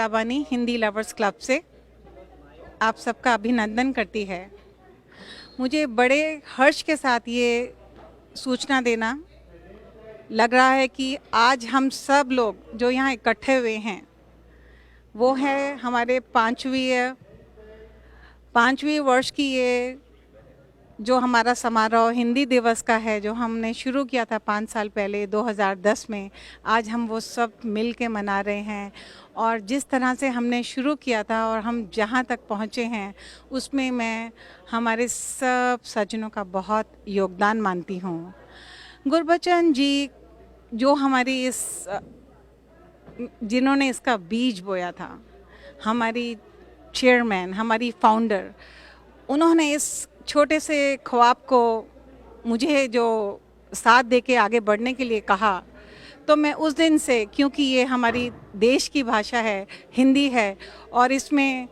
लाबानी Hindi lovers club से आप सबका अभिनंदन करती है। मुझे बड़े हर्ष के साथ ये सूचना देना लग रहा है कि आज हम सब लोग जो यहाँ इकट्ठे हुए हैं वो है हमारे पाँचवीं वर्ष की ये जो हमारा समारोह हिंदी दिवस का है, जो हमने शुरू किया था 5 साल पहले 2010 में। आज हम वो सब मिल के मना रहे हैं और जिस तरह से हमने शुरू किया था और हम जहाँ तक पहुँचे हैं उसमें मैं हमारे सब सज्जनों का बहुत योगदान मानती हूँ। गुरबचन जी जो जिन्होंने इसका बीज बोया था, हमारी चेयरमैन, हमारी फाउंडर, उन्होंने इस छोटे से ख्वाब को मुझे जो साथ दे के आगे बढ़ने के लिए कहा, तो मैं उस दिन से, क्योंकि ये हमारी देश की भाषा है, हिंदी है, और इसमें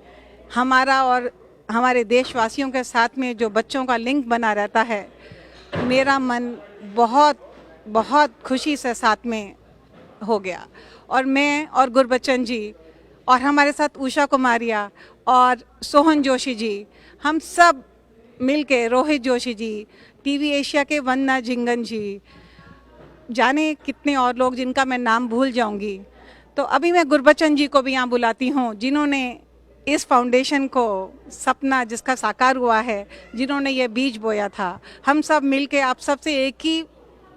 हमारा और हमारे देशवासियों के साथ में जो बच्चों का लिंक बना रहता है, मेरा मन बहुत बहुत खुशी से साथ में हो गया। और मैं और गुरबचन जी और हमारे साथ उषा कुमारिया और सोहन जोशी जी, हम सब मिलके, रोहित जोशी जी, टीवी एशिया के वंदना जिंगन जी, जाने कितने और लोग जिनका मैं नाम भूल जाऊंगी। तो अभी मैं गुरबचन जी को भी यहाँ बुलाती हूँ, जिन्होंने इस फाउंडेशन को, सपना जिसका साकार हुआ है, जिन्होंने ये बीज बोया था। हम सब मिलके आप सबसे एक ही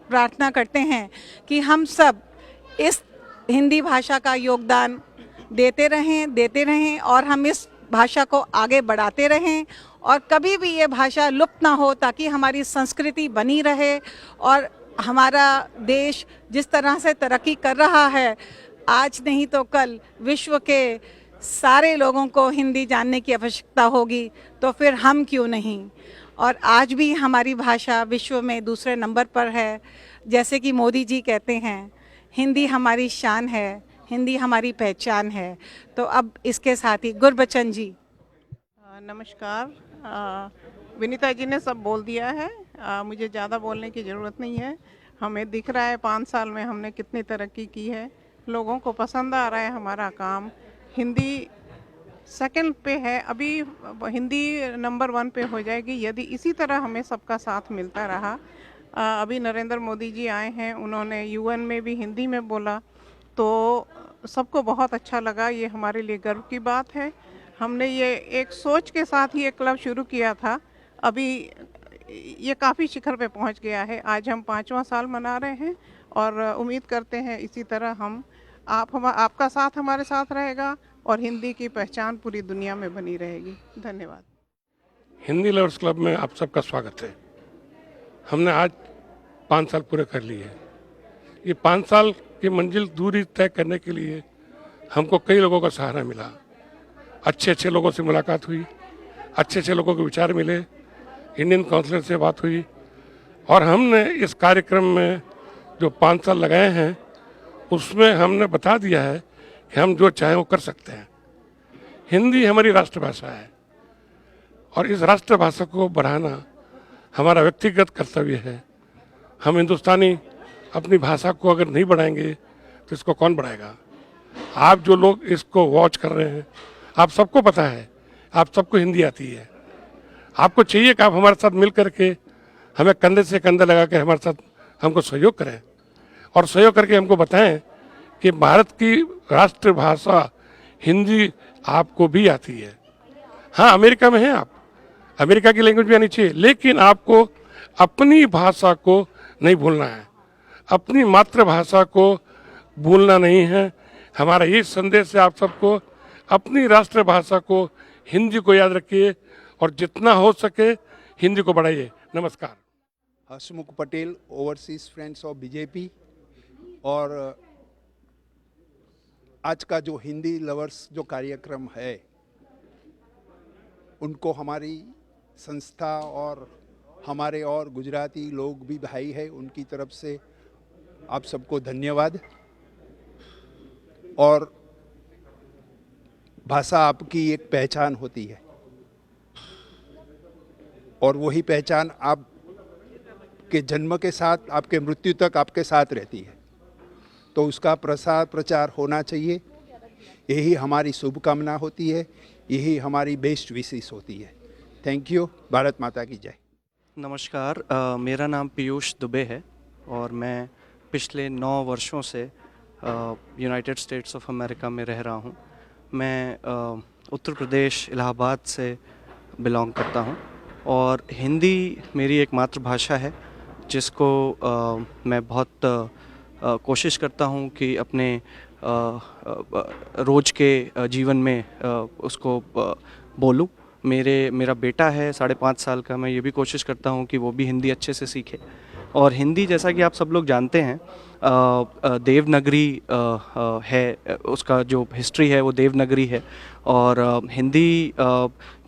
प्रार्थना करते हैं कि हम सब इस हिंदी भाषा का योगदान देते रहें और हम इस भाषा को आगे बढ़ाते रहें और कभी भी ये भाषा लुप्त ना हो, ताकि हमारी संस्कृति बनी रहे और हमारा देश जिस तरह से तरक्की कर रहा है, आज नहीं तो कल विश्व के सारे लोगों को हिंदी जानने की आवश्यकता होगी, तो फिर हम क्यों नहीं। और आज भी हमारी भाषा विश्व में दूसरे नंबर पर है। जैसे कि मोदी जी कहते हैं, हिंदी हमारी शान है, हिंदी हमारी पहचान है। तो अब इसके साथ ही गुरबचन जी। नमस्कार। विनीता जी ने सब बोल दिया है, मुझे ज़्यादा बोलने की ज़रूरत नहीं है। हमें दिख रहा है 5 साल में हमने कितनी तरक्की की है, लोगों को पसंद आ रहा है हमारा काम। हिंदी सेकंड पे है, अभी हिंदी नंबर 1 पे हो जाएगी यदि इसी तरह हमें सबका साथ मिलता रहा। अभी नरेंद्र मोदी जी आए हैं, उन्होंने यूएन में भी हिंदी में बोला, तो सबको बहुत अच्छा लगा। ये हमारे लिए गर्व की बात है। हमने ये एक सोच के साथ ही एक क्लब शुरू किया था, अभी ये काफ़ी शिखर पे पहुंच गया है। आज हम 5वां साल मना रहे हैं और उम्मीद करते हैं इसी तरह आपका साथ हमारे साथ रहेगा और हिंदी की पहचान पूरी दुनिया में बनी रहेगी। धन्यवाद। हिंदी लवर्स क्लब में आप सबका स्वागत है। हमने आज 5 साल पूरे कर लिए। ये 5 साल की मंजिल दूरी तय करने के लिए हमको कई लोगों का सहारा मिला। अच्छे अच्छे लोगों से मुलाकात हुई, अच्छे अच्छे लोगों के विचार मिले, इंडियन काउंसिल से बात हुई और हमने इस कार्यक्रम में जो 5 साल लगाए हैं उसमें हमने बता दिया है कि हम जो चाहें वो कर सकते हैं। हिंदी हमारी राष्ट्रभाषा है और इस राष्ट्रभाषा को बढ़ाना हमारा व्यक्तिगत कर्तव्य है। हम हिंदुस्तानी अपनी भाषा को अगर नहीं बढ़ाएंगे तो इसको कौन बढ़ाएगा। आप जो लोग इसको वॉच कर रहे हैं, आप सबको पता है, आप सबको हिंदी आती है। आपको चाहिए कि आप हमारे साथ मिल करके हमें कंधे से कंधा लगा के हमारे साथ हमको सहयोग करें और सहयोग करके हमको बताएं कि भारत की राष्ट्रभाषा हिंदी आपको भी आती है। हाँ, अमेरिका में हैं आप, अमेरिका की लैंग्वेज भी आनी चाहिए, लेकिन आपको अपनी भाषा को नहीं भूलना है, अपनी मातृभाषा को भूलना नहीं है। हमारा ये संदेश है आप सबको, अपनी राष्ट्रभाषा को, हिंदी को याद रखिए और जितना हो सके हिंदी को बढ़ाइए। नमस्कार। Hasmukh Patel, overseas friends of BJP. और आज का जो हिंदी लवर्स जो कार्यक्रम है, उनको हमारी संस्था और हमारे और गुजराती लोग भी भाई है, उनकी तरफ से आप सबको धन्यवाद। और भाषा आपकी एक पहचान होती है और वही पहचान आपके जन्म के साथ, आपके मृत्यु तक आपके साथ रहती है। तो उसका प्रसार प्रचार होना चाहिए। यही हमारी शुभकामना होती है, यही हमारी बेस्ट विशेष होती है। Thank you. भारत माता की जय। नमस्कार, मेरा नाम पीयूष दुबे है और मैं पिछले 9 वर्षों से यूनाइटेड स्टेट्स ऑफ अमेरिका में रह रहा हूँ। मैं उत्तर प्रदेश इलाहाबाद से बिलोंग करता हूँ और हिंदी मेरी एक मातृभाषा है जिसको मैं बहुत कोशिश करता हूँ कि अपने रोज़ के जीवन में उसको बोलूँ। मेरा बेटा है 5.5 साल का, मैं ये भी कोशिश करता हूँ कि वो भी हिंदी अच्छे से सीखे। और हिंदी, जैसा कि आप सब लोग जानते हैं, देवनागरी है, उसका जो हिस्ट्री है वो देवनागरी है। और हिंदी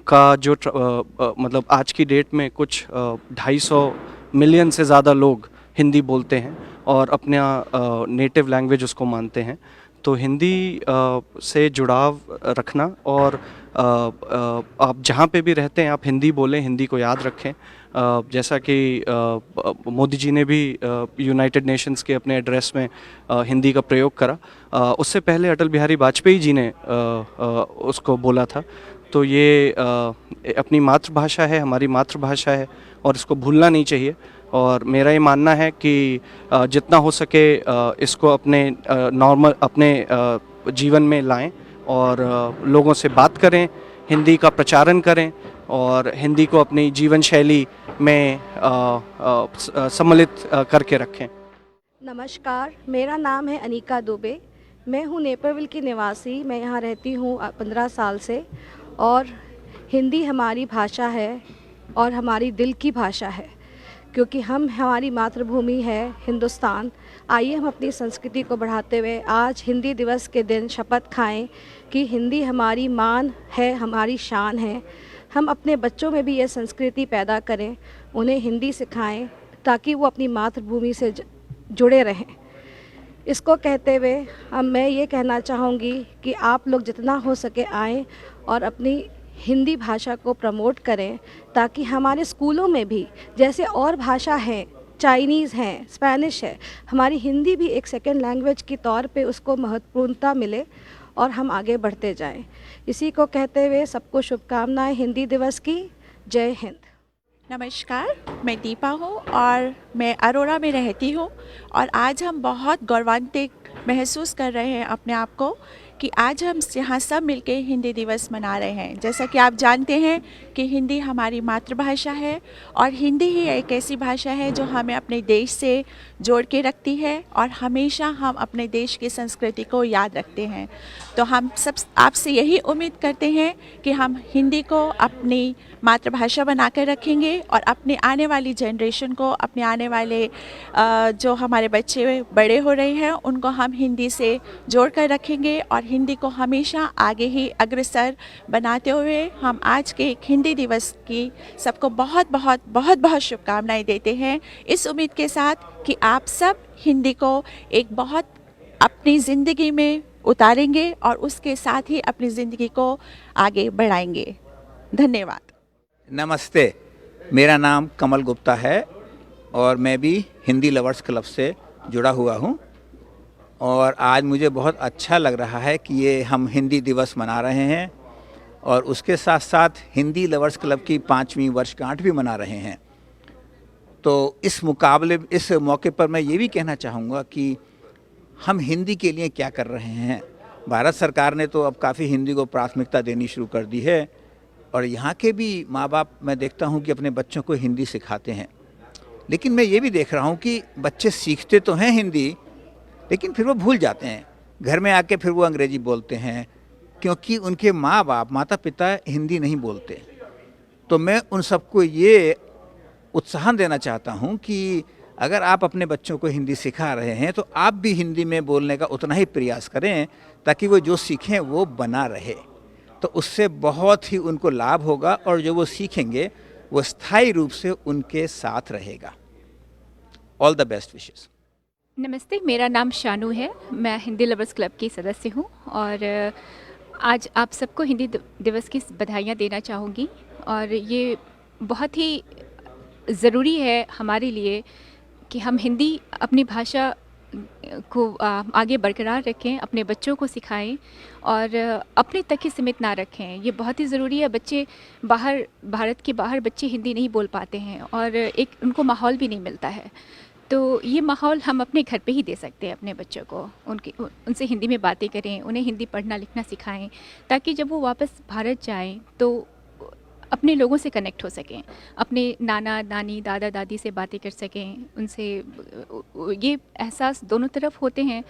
का जो मतलब आज की डेट में कुछ 250 मिलियन से ज़्यादा लोग हिंदी बोलते हैं और अपना नेटिव लैंग्वेज उसको मानते हैं। तो हिंदी से जुड़ाव रखना और आप जहाँ पे भी रहते हैं आप हिंदी बोलें, हिंदी को याद रखें। जैसा कि मोदी जी ने भी यूनाइटेड नेशंस के अपने एड्रेस में हिंदी का प्रयोग करा, उससे पहले अटल बिहारी वाजपेयी जी ने उसको बोला था। तो ये अपनी मातृभाषा है, हमारी मातृभाषा है और इसको भूलना नहीं चाहिए। और मेरा ये मानना है कि जितना हो सके इसको अपने नॉर्मल अपने जीवन में लाएं और लोगों से बात करें, हिंदी का प्रचारण करें और हिंदी को अपनी जीवन शैली में सम्मिलित करके रखें। नमस्कार, मेरा नाम है अनीका दुबे। मैं हूँ नेपरविल की निवासी। मैं यहाँ रहती हूँ 15 साल से और हिंदी हमारी भाषा है और हमारी दिल की भाषा है, क्योंकि हमारी मातृभूमि है हिंदुस्तान। आइए हम अपनी संस्कृति को बढ़ाते हुए आज हिंदी दिवस के दिन शपथ खाएं कि हिंदी हमारी मान है, हमारी शान है। हम अपने बच्चों में भी ये संस्कृति पैदा करें, उन्हें हिंदी सिखाएं ताकि वो अपनी मातृभूमि से जुड़े रहें। इसको कहते हुए मैं ये कहना चाहूँगी कि आप लोग जितना हो सके आएँ और अपनी हिंदी भाषा को प्रमोट करें, ताकि हमारे स्कूलों में भी जैसे और भाषा हैं, चाइनीज़ हैं, स्पेनिश है, हमारी हिंदी भी एक सेकेंड लैंग्वेज के तौर पे उसको महत्वपूर्णता मिले और हम आगे बढ़ते जाएं। इसी को कहते हुए सबको शुभकामनाएं हिंदी दिवस की। जय हिंद। नमस्कार, मैं दीपा हूँ और मैं अरोरा में रहती हूँ और आज हम बहुत गौरवान्वित महसूस कर रहे हैं अपने आप को कि आज हम यहाँ सब मिलके हिंदी दिवस मना रहे हैं। जैसा कि आप जानते हैं कि हिंदी हमारी मातृभाषा है और हिंदी ही एक ऐसी भाषा है जो हमें अपने देश से जोड़ के रखती है और हमेशा हम अपने देश की संस्कृति को याद रखते हैं। तो हम सब आपसे यही उम्मीद करते हैं कि हम हिंदी को अपनी मातृभाषा बना कर रखेंगे और अपने आने वाली जनरेशन को, अपने आने वाले जो हमारे बच्चे बड़े हो रहे हैं उनको हम हिंदी से जोड़ कर रखेंगे और हिंदी को हमेशा आगे ही अग्रसर बनाते हुए हम आज के हिंदी दिवस की सबको बहुत बहुत बहुत बहुत शुभकामनाएं देते हैं, इस उम्मीद के साथ कि आप सब हिंदी को एक बहुत अपनी ज़िंदगी में उतारेंगे और उसके साथ ही अपनी ज़िंदगी को आगे बढ़ाएंगे। धन्यवाद। नमस्ते, मेरा नाम कमल गुप्ता है और मैं भी हिंदी लवर्स क्लब से जुड़ा हुआ हूँ और आज मुझे बहुत अच्छा लग रहा है कि ये हम हिंदी दिवस मना रहे हैं और उसके साथ साथ हिंदी लवर्स क्लब की 5वीं वर्षगांठ भी मना रहे हैं। तो इस मौके पर मैं ये भी कहना चाहूँगा कि हम हिंदी के लिए क्या कर रहे हैं। भारत सरकार ने तो अब काफ़ी हिंदी को प्राथमिकता देनी शुरू कर दी है और यहाँ के भी माँ बाप मैं देखता हूँ कि अपने बच्चों को हिंदी सिखाते हैं, लेकिन मैं ये भी देख रहा हूँ कि बच्चे सीखते तो हैं हिंदी लेकिन फिर वो भूल जाते हैं। घर में आके फिर वो अंग्रेजी बोलते हैं क्योंकि उनके माँ बाप माता पिता हिंदी नहीं बोलते। तो मैं उन सबको ये उत्साह देना चाहता हूँ कि अगर आप अपने बच्चों को हिंदी सिखा रहे हैं तो आप भी हिंदी में बोलने का उतना ही प्रयास करें ताकि वो जो सीखें वो बना रहे। तो उससे बहुत ही उनको लाभ होगा और जो वो सीखेंगे वो स्थायी रूप से उनके साथ रहेगा। All the best wishes. नमस्ते, मेरा नाम शानू है। मैं हिंदी लवर्स क्लब की सदस्य हूँ और आज आप सबको हिंदी दिवस की बधाइयाँ देना चाहूँगी। और ये बहुत ही ज़रूरी है हमारे लिए कि हम हिंदी अपनी भाषा को आगे बरकरार रखें, अपने बच्चों को सिखाएं और अपने तक ही सीमित ना रखें। ये बहुत ही ज़रूरी है। बच्चे बाहर, भारत के बाहर बच्चे हिंदी नहीं बोल पाते हैं और एक उनको माहौल भी नहीं मिलता है। तो ये माहौल हम अपने घर पे ही दे सकते हैं अपने बच्चों को। उनसे हिंदी में बातें करें, उन्हें हिंदी पढ़ना लिखना सिखाएं, ताकि जब वो वापस भारत जाएं तो अपने लोगों से कनेक्ट हो सकें, अपने नाना नानी दादा दादी से बातें कर सकें। उनसे ये एहसास दोनों तरफ होते हैं।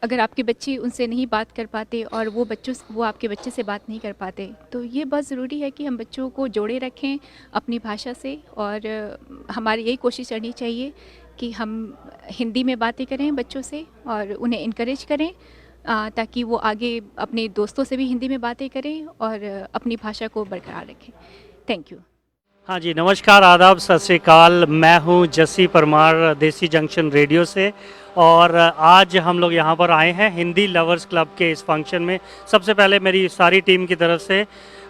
अगर आपके बच्चे उनसे नहीं बात कर पाते और वो आपके बच्चे से बात नहीं कर पाते, तो ये बहुत ज़रूरी है कि हम बच्चों को जोड़े रखें अपनी भाषा से। और हमारी यही कोशिश करनी चाहिए कि हम हिंदी में बातें करें बच्चों से और उन्हें इनकरेज करें, ताकि वो आगे अपने दोस्तों से भी हिंदी में बातें करें और अपनी भाषा को बरकरार रखें। Thank you. हाँ जी, नमस्कार, आदाब, सत श्री अकाल। मैं हूँ जस्सी परमार, देसी जंक्शन रेडियो से, और आज हम लोग यहाँ पर आए हैं हिंदी लवर्स क्लब के इस फंक्शन में। सबसे पहले मेरी सारी टीम की तरफ से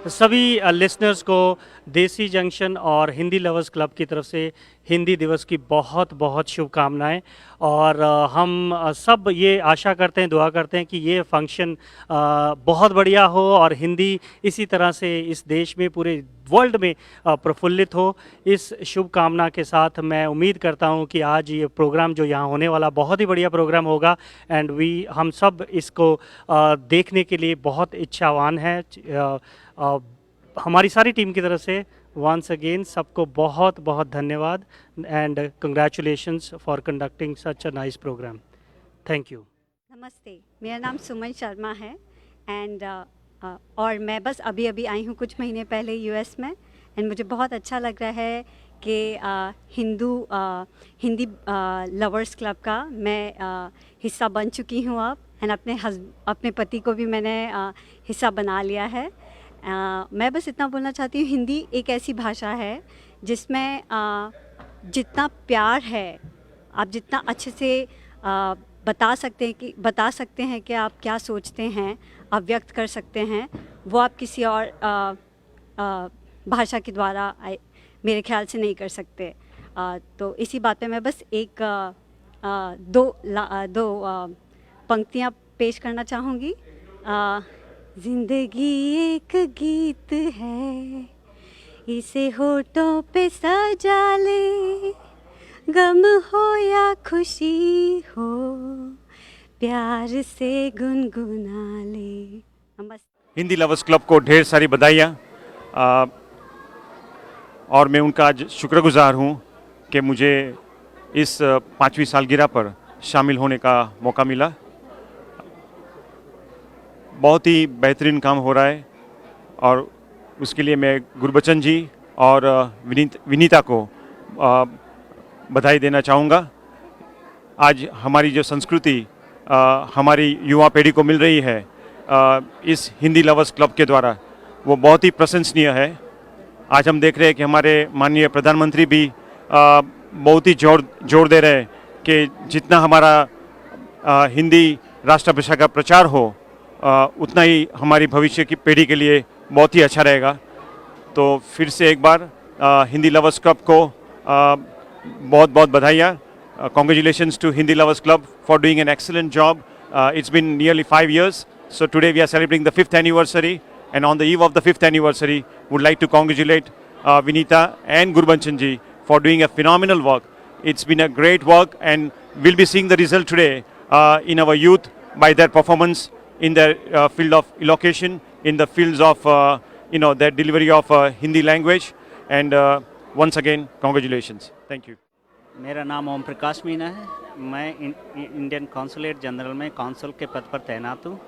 सभी लिसनर्स को देसी जंक्शन और हिंदी लवर्स क्लब की तरफ से हिंदी दिवस की बहुत बहुत शुभकामनाएं। और हम सब ये आशा करते हैं, दुआ करते हैं कि ये फंक्शन बहुत बढ़िया हो और हिंदी इसी तरह से इस देश में, पूरे वर्ल्ड में प्रफुल्लित हो। इस शुभकामना के साथ मैं उम्मीद करता हूँ कि आज ये प्रोग्राम जो यहाँ होने वाला बहुत ही बढ़िया प्रोग्राम होगा, एंड हम सब इसको देखने के लिए बहुत इच्छावान हैं। हमारी सारी टीम की तरफ से वंस अगेन सबको बहुत बहुत धन्यवाद and congratulations for conducting such a nice program. Thank you. नमस्ते, मेरा नाम सुमन शर्मा है एंड और मैं बस अभी आई हूँ कुछ महीने पहले यूएस में, एंड मुझे बहुत अच्छा लग रहा है कि हिंदी लवर्स क्लब का मैं हिस्सा बन चुकी हूँ अब, एंड अपने पति को भी मैंने हिस्सा बना लिया है। मैं बस इतना बोलना चाहती हूँ, हिंदी एक ऐसी भाषा है जिसमें जितना प्यार है, आप जितना अच्छे से बता सकते हैं कि आप क्या सोचते हैं, आप व्यक्त कर सकते हैं, वो आप किसी और भाषा के द्वारा मेरे ख्याल से नहीं कर सकते। तो इसी बात पे मैं बस दो पंक्तियाँ पेश करना चाहूँगी। जिंदगी एक गीत है, इसे होठों पे सजा ले, गम हो या खुशी हो, प्यार से गुनगुना ले। नमस्ते। हिंदी लवर्स क्लब को ढेर सारी बधाइयाँ, और मैं उनका आज शुक्रगुजार हूँ कि मुझे इस 5वीं सालगिरह पर शामिल होने का मौका मिला। बहुत ही बेहतरीन काम हो रहा है और उसके लिए मैं गुरबचन जी और विनीता को बधाई देना चाहूँगा। आज हमारी जो संस्कृति हमारी युवा पीढ़ी को मिल रही है इस हिंदी लवर्स क्लब के द्वारा, वो बहुत ही प्रशंसनीय है। आज हम देख रहे हैं कि हमारे माननीय प्रधानमंत्री भी बहुत ही जोर दे रहे हैं कि जितना हमारा हिंदी राष्ट्रभाषा का प्रचार हो उतना ही हमारी भविष्य की पीढ़ी के लिए बहुत ही अच्छा रहेगा। तो फिर से एक बार हिंदी लवर्स क्लब को बहुत बहुत बधाइयाँ। Congratulations to Hindi Lovers Club for doing an excellent job. It's been nearly 5 years, so today we are celebrating the 5th anniversary, and on the eve of the 5th anniversary, would like to congratulate Vinita and Gurbanchan ji for doing a phenomenal work. It's been a great work, and we'll be seeing the result today in our youth by their performance in their field of elocution, in the fields of their delivery of Hindi language, and once again, congratulations. Thank you. मेरा नाम ओम प्रकाश मीना है। मैं Indian consulate general में consul के पद पर तैनात हूँ।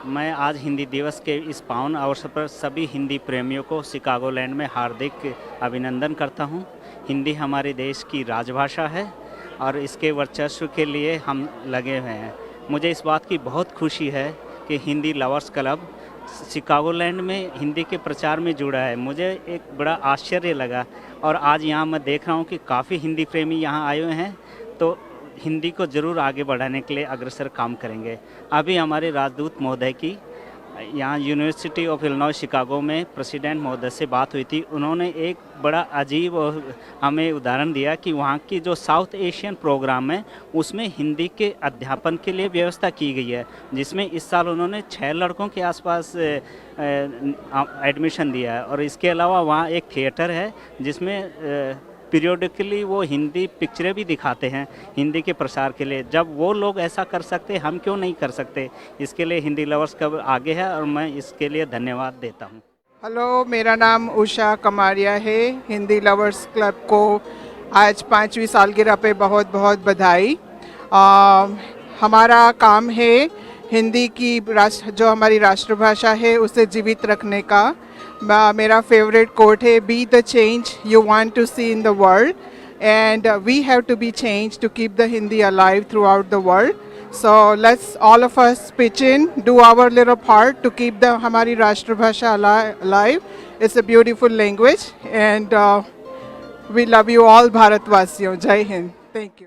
मैं आज हिंदी दिवस के इस पावन अवसर पर सभी हिंदी प्रेमियों को शिकागोलैंड में हार्दिक अभिनंदन करता हूँ। हिंदी हमारे देश की राजभाषा है और इसके वर्चस्व के लिए हम लगे हुए हैं। मुझे इस बात की बहुत खुशी है कि हिंदी लवर्स क्लब शिकागोलैंड में हिंदी के प्रचार में जुड़ा है। मुझे एक बड़ा आश्चर्य लगा और आज यहाँ मैं देख रहा हूँ कि काफ़ी हिंदी प्रेमी यहाँ आए हुए हैं, तो हिंदी को ज़रूर आगे बढ़ाने के लिए अग्रसर काम करेंगे। अभी हमारे राजदूत महोदय की यहाँ यूनिवर्सिटी ऑफ इलिनॉय शिकागो में प्रेसिडेंट महोदय से बात हुई थी। उन्होंने एक बड़ा अजीब और हमें उदाहरण दिया कि वहाँ की जो साउथ एशियन प्रोग्राम है उसमें हिंदी के अध्यापन के लिए व्यवस्था की गई है, जिसमें इस साल उन्होंने 6 लड़कों के आसपास एडमिशन दिया है। और इसके अलावा वहाँ एक थिएटर है जिसमें पीरियोडिकली वो हिंदी पिक्चरें भी दिखाते हैं हिंदी के प्रसार के लिए। जब वो लोग ऐसा कर सकते हम क्यों नहीं कर सकते? इसके लिए हिंदी लवर्स क्लब आगे है और मैं इसके लिए धन्यवाद देता हूँ। हेलो, मेरा नाम उषा कमारिया है। हिंदी लवर्स क्लब को आज 5वीं सालगिरह पे बहुत बहुत बधाई। हमारा काम है हिंदी की जो हमारी राष्ट्रभाषा है उसे जीवित रखने का। मेरा फेवरेट कोट है, be the change you want to see in the world, and we have to be change to keep the Hindi alive throughout the world. So let's all of us pitch in, do our little part to keep the हमारी राष्ट्रभाषा अलाइव। It's a beautiful language and we love you all भारतवासियों। जय Hind. Thank you.